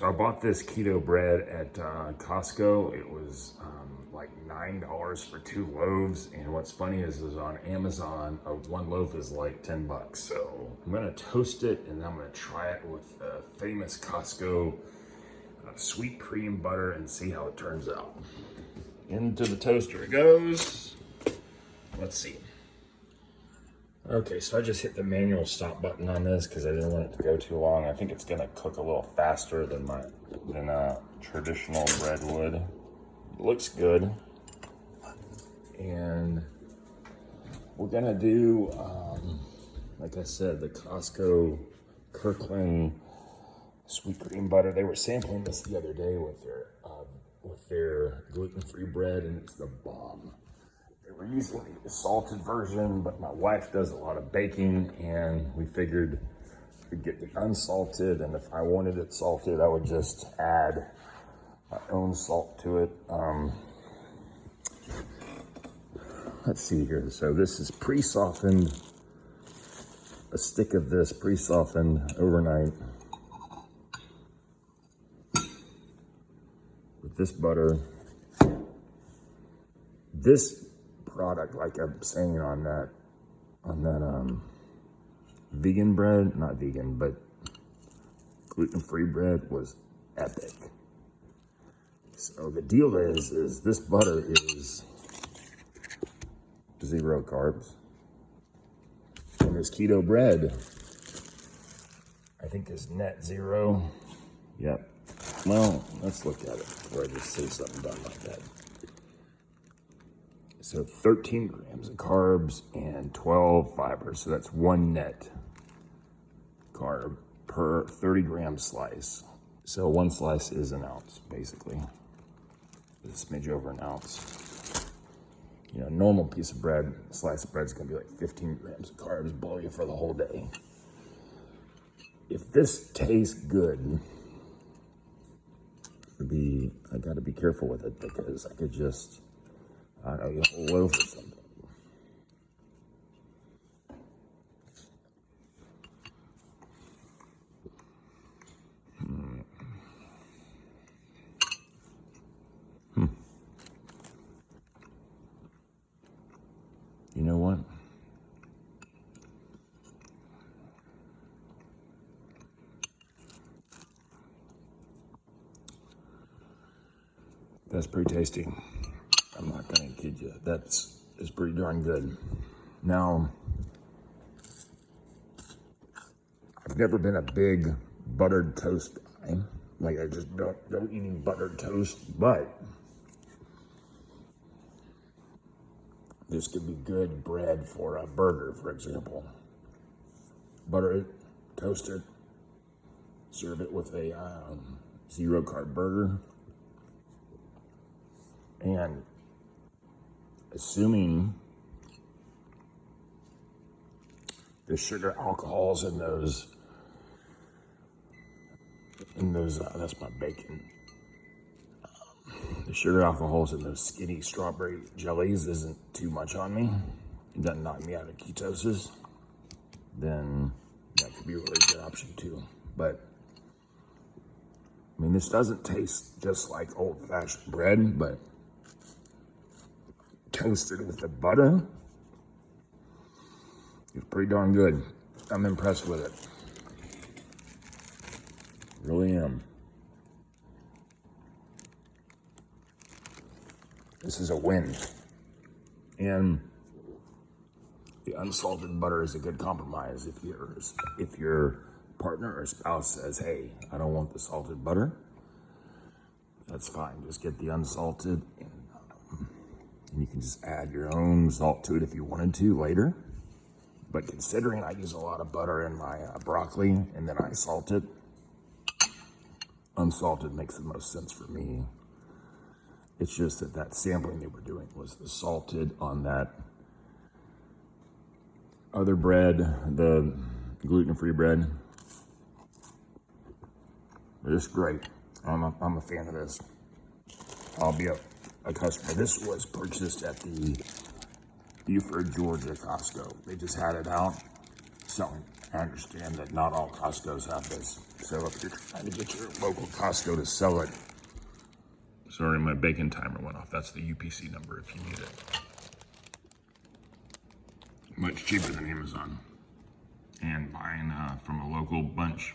So I bought this keto bread at Costco. It was like $9 for 2 loaves. And what's funny is on Amazon, one loaf is like 10 bucks. So I'm gonna toast it and I'm gonna try it with famous Costco sweet cream butter and see how it turns out. Into the toaster it goes. Let's see. Okay, so I just hit the manual stop button on this because I didn't want it to go too long. I think it's gonna cook a little faster than traditional bread would. It looks good. And we're gonna do, like I said, the Costco Kirkland sweet cream butter. They were sampling this the other day with their gluten-free bread, and it's the bomb. We're using the salted version, but my wife does a lot of baking, and we figured we'd get the unsalted, and if I wanted it salted, I would just add my own salt to it. Let's see here. So this is pre-softened, a stick of this pre-softened overnight with this butter. This product, like I'm saying on that vegan bread, not vegan, but gluten-free bread, was epic. So the deal is this butter is 0 carbs, and this keto bread, I think, is net 0. Yep. Well, let's look at it before I just say something dumb like that. So 13 grams of carbs and 12 fibers. So that's 1 net carb per 30 gram slice. So 1 slice is an ounce, basically. A smidge over an ounce. You know, a normal piece of bread, a slice of bread is gonna be like 15 grams of carbs, blow you for the whole day. If this tastes good, I gotta be careful with it because I could just, I don't know, a whole loaf or something. You know what? That's pretty tasty. I'm not gonna kid you. It's pretty darn good. Now, I've never been a big buttered toast guy. Like, I just don't eat buttered toast, but this could be good bread for a burger, for example. Butter it, toast it, serve it with a 0 carb burger. And assuming the sugar alcohols in those, that's my bacon. The sugar alcohols in those skinny strawberry jellies isn't too much on me. It doesn't knock me out of ketosis. Then that could be a really good option too. But I mean, this doesn't taste just like old-fashioned bread, but toasted with the butter, it's pretty darn good. I'm impressed with it. Really am. This is a win. And the unsalted butter is a good compromise if your partner or spouse says, hey, I don't want the salted butter. That's fine. Just get the unsalted, and you can just add your own salt to it if you wanted to later. But considering I use a lot of butter in my broccoli and then I salt it, unsalted makes the most sense for me. It's just that sampling they were doing was the salted on that other bread, the gluten-free bread. It's great. I'm a fan of this. I'll be a customer. This was purchased at the Buford, Georgia Costco. They just had it out selling I understand that not all Costco's have this. So if you're trying to get your local Costco to sell it, sorry, my bacon timer went off. That's the UPC number if you need it. Much cheaper than Amazon. And buying from a local bunch